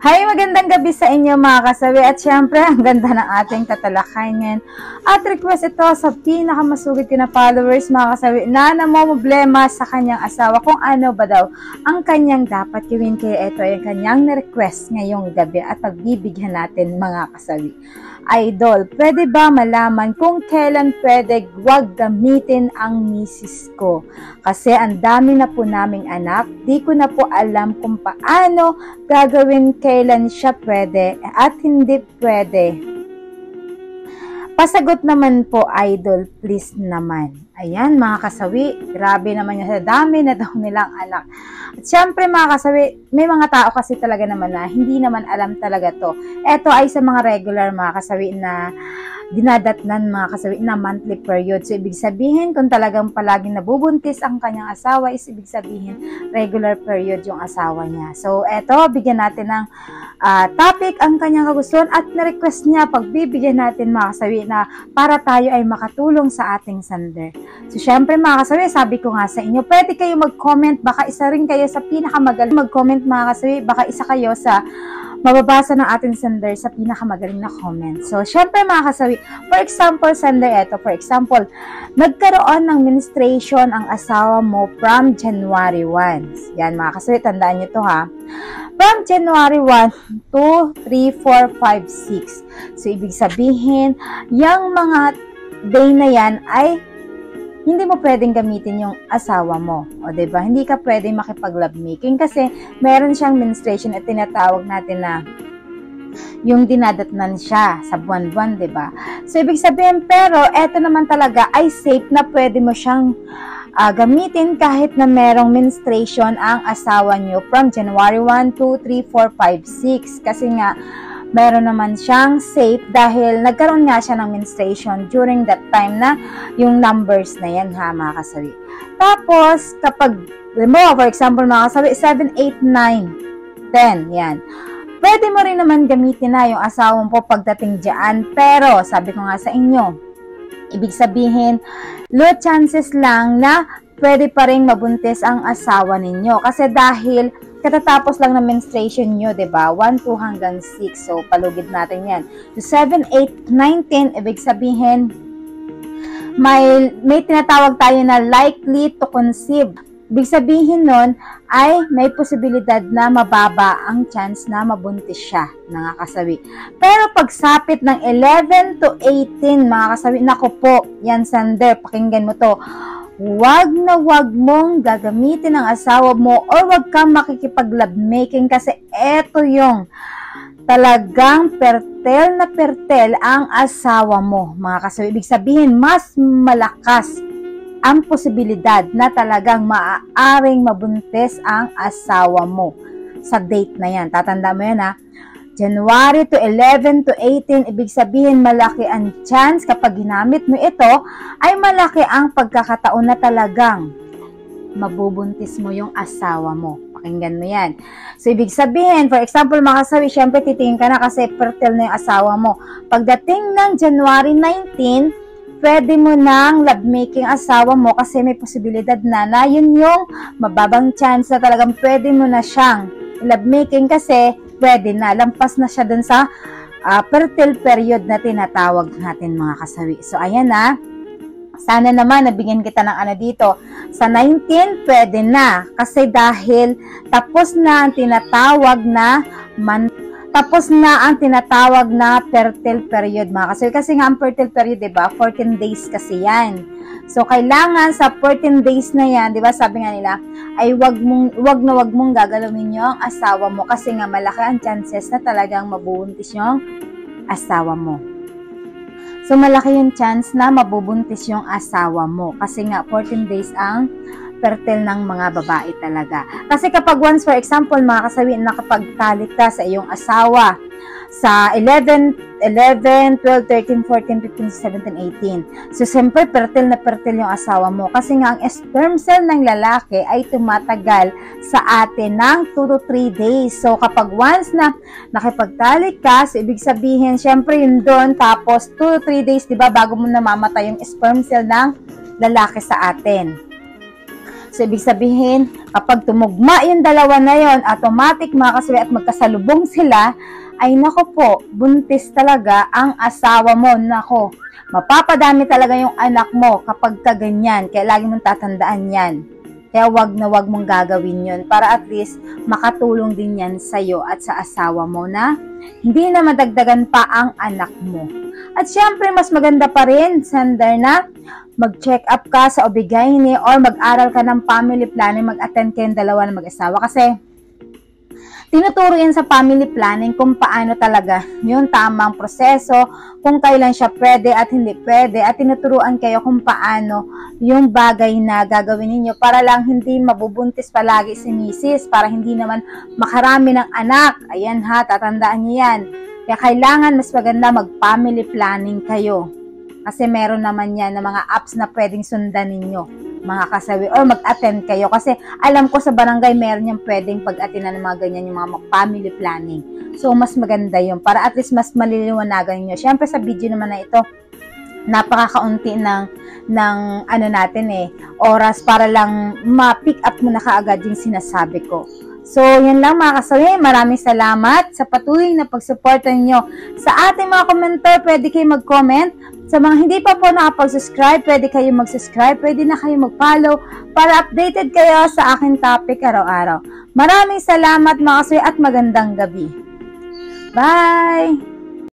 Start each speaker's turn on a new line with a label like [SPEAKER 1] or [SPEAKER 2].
[SPEAKER 1] Hi, magandang gabi sa inyo mga kasawi at syempre ang ganda ng ating tatalakayan ngayon. At request ito sa pinakamasugid na followers mga kasawi na namomblema sa kanyang asawa kung ano ba daw ang kanyang dapat gawin. Kaya ito ay kanyang na-request ngayong gabi at pagbibigyan natin mga kasawi. Idol, pwede ba malaman kung kailan pwede wag gamitin ang misis ko? Kasi ang dami na po naming anak, di ko na po alam kung paano gagawin kailan siya pwede at hindi pwede. Pasagot naman po, idol, please naman. Ayan, mga kasawi, grabe naman yung sa dami na daw nilang anak. At syempre, mga kasawi, may mga tao kasi talaga naman na hindi naman alam talaga to. Ito ay sa mga regular, mga kasawi, na dinadatnan, mga kasawi, na monthly period. So, ibig sabihin, kung talagang palaging nabubuntis ang kanyang asawa, is ibig sabihin, regular period yung asawa niya. So, eto, bigyan natin ng topic ang kanyang kagustuhan at na-request niya, pagbibigyan natin, mga kasawi, na para tayo ay makatulong sa ating sender. So, syempre, mga kasawi, sabi ko nga sa inyo, pwede kayo mag-comment, baka isa rin kayo sa pinakamagaling mag-comment, mga kasawi, baka isa kayo sa mababasa ng ating sender sa pinakamagaling na comment. So, syempre mga kasawi, for example, sender, eto, for example, nagkaroon ng menstruation ang asawa mo from January 1. Yan mga kasawi, tandaan nyo to ha. From January 1, 2, 3, 4, 5, 6. So, ibig sabihin, yung mga day na yan ay hindi mo pwedeng gamitin yung asawa mo. O, diba? Hindi ka pwedeng makipag-lovemaking kasi meron siyang menstruation at tinatawag natin na yung dinadatnan siya sa buwan-buwan, diba? So, ibig sabihin, pero eto naman talaga ay safe na pwede mo siyang gamitin kahit na merong menstruation ang asawa nyo from January 1, 2, 3, 4, 5, 6. Kasi nga, meron naman siyang safe dahil nagkaroon nga siya ng menstruation during that time na yung numbers na yan ha mga kasawi. Tapos kapag, for example mga kasawi, 7, 8, 9, 10, yan. Pwede mo rin naman gamitin na yung asawa mo pagdating dyan, pero sabi ko nga sa inyo, ibig sabihin, low chances lang na pwede pa rin mabuntis ang asawa ninyo. Kasi dahil katatapos lang ng menstruation nyo, diba? 1, 2 hanggang 6. So, palugid natin yan. So, 7, 8, 9, 10, ibig sabihin, may tinatawag tayo na likely to conceive. Ibig sabihin nun ay may posibilidad na mababa ang chance na mabuntis siya, mga kasawi. Pero pagsapit ng 11 to 18, mga kasawi, naku po, yan sender, pakinggan mo to. Wag na wag mong gagamitin ang asawa mo or wag kang makikipag-lovemaking kasi eto yung talagang pertel na pertel ang asawa mo, mga kasawi. Ibig sabihin, mas malakas ang posibilidad na talagang maaaring mabuntis ang asawa mo sa date na yan. Tatanda mo yan ha. January to 11 to 18, ibig sabihin malaki ang chance kapag ginamit mo ito, ay malaki ang pagkakataon na talagang mabubuntis mo yung asawa mo. Pakinggan mo yan. So, ibig sabihin, for example, mga kasawi, syempre titingin ka na kasi fertile na yung asawa mo. Pagdating ng January 19, pwede mo nang lovemaking asawa mo kasi may posibilidad na yun yung mababang chance na talagang pwede mo na siyang lovemaking kasi pwede na, lampas na siya dun sa fertile period na tinatawag natin mga kasawi. So, ayan na. Sana naman nabigyan kita ng ano dito. Sa 19, pwede na. Kasi dahil tapos na ang tinatawag na fertile period mga kasawi. Kasi nga ang fertile period, diba? 14 days kasi yan. So, kailangan sa 14 days na yan, diba, sabi nga nila, ay wag na wag mong gagalawin yung asawa mo kasi nga malaki ang chances na talagang mabubuntis yung asawa mo. So, malaki yung chance na mabubuntis yung asawa mo kasi nga 14 days ang fertile ng mga babae talaga. Kasi kapag once, for example, mga kasawi, nakapagtalik ka sa iyong asawa, sa 11, 12, 13, 14, 15, 17, 18. So, siyempre, fertile na fertile yung asawa mo. Kasi nga, ang sperm cell ng lalaki ay tumatagal sa atin ng 2 to 3 days. So, kapag once na nakipagtalik ka, so, ibig sabihin, siyempre, yun doon, tapos 2 to 3 days, diba, bago mo namamatay yung sperm cell ng lalaki sa atin. So, ibig sabihin, kapag tumugma yung dalawa na yon, automatic mga kasawi at magkasalubong sila, ay nako po, buntis talaga ang asawa mo. Nako, mapapadami talaga yung anak mo kapag kaganyan. Kaya lagi mong tatandaan yan. Kaya wag na wag mong gagawin yun para at least makatulong din yan sa'yo at sa asawa mo na hindi na madagdagan pa ang anak mo. At syempre, mas maganda pa rin, Sandar, na mag-check up ka sa OB-GYN or mag-aral ka ng family planning, mag-attend kayong dalawa na mag-asawa kasi tinuturo yan sa family planning kung paano talaga yung tamang proseso, kung kailan siya pwede at hindi pwede, at tinuturuan kayo kung paano yung bagay na gagawin ninyo para lang hindi mabubuntis palagi si misis, para hindi naman makarami ng anak. Ayan ha, tatandaan niyo yan. Kaya kailangan mas maganda mag-family planning kayo. Kasi meron naman yan na mga apps na pwedeng sundan ninyo, mga kasawi, or mag-attend kayo. Kasi alam ko sa barangay meron yung pwedeng pag-attinan ng mga ganyan, yung mga family planning. So, mas maganda yun para at least mas maliliwanagan nyo. Siyempre sa video naman na ito, napakakaunti ng ano natin oras para lang ma-pick up mo na kaagad yung sinasabi ko. So, yan lang mga kasawi. Maraming salamat sa patuloy na pagsuporta nyo sa ating mga komentar. Pwede kayo mag-comment. Sa mga hindi pa po nakapag-subscribe, pwede kayo mag-subscribe. Pwede na kayo mag-follow para updated kayo sa aking topic araw-araw. Maraming salamat mga kasawi at magandang gabi. Bye!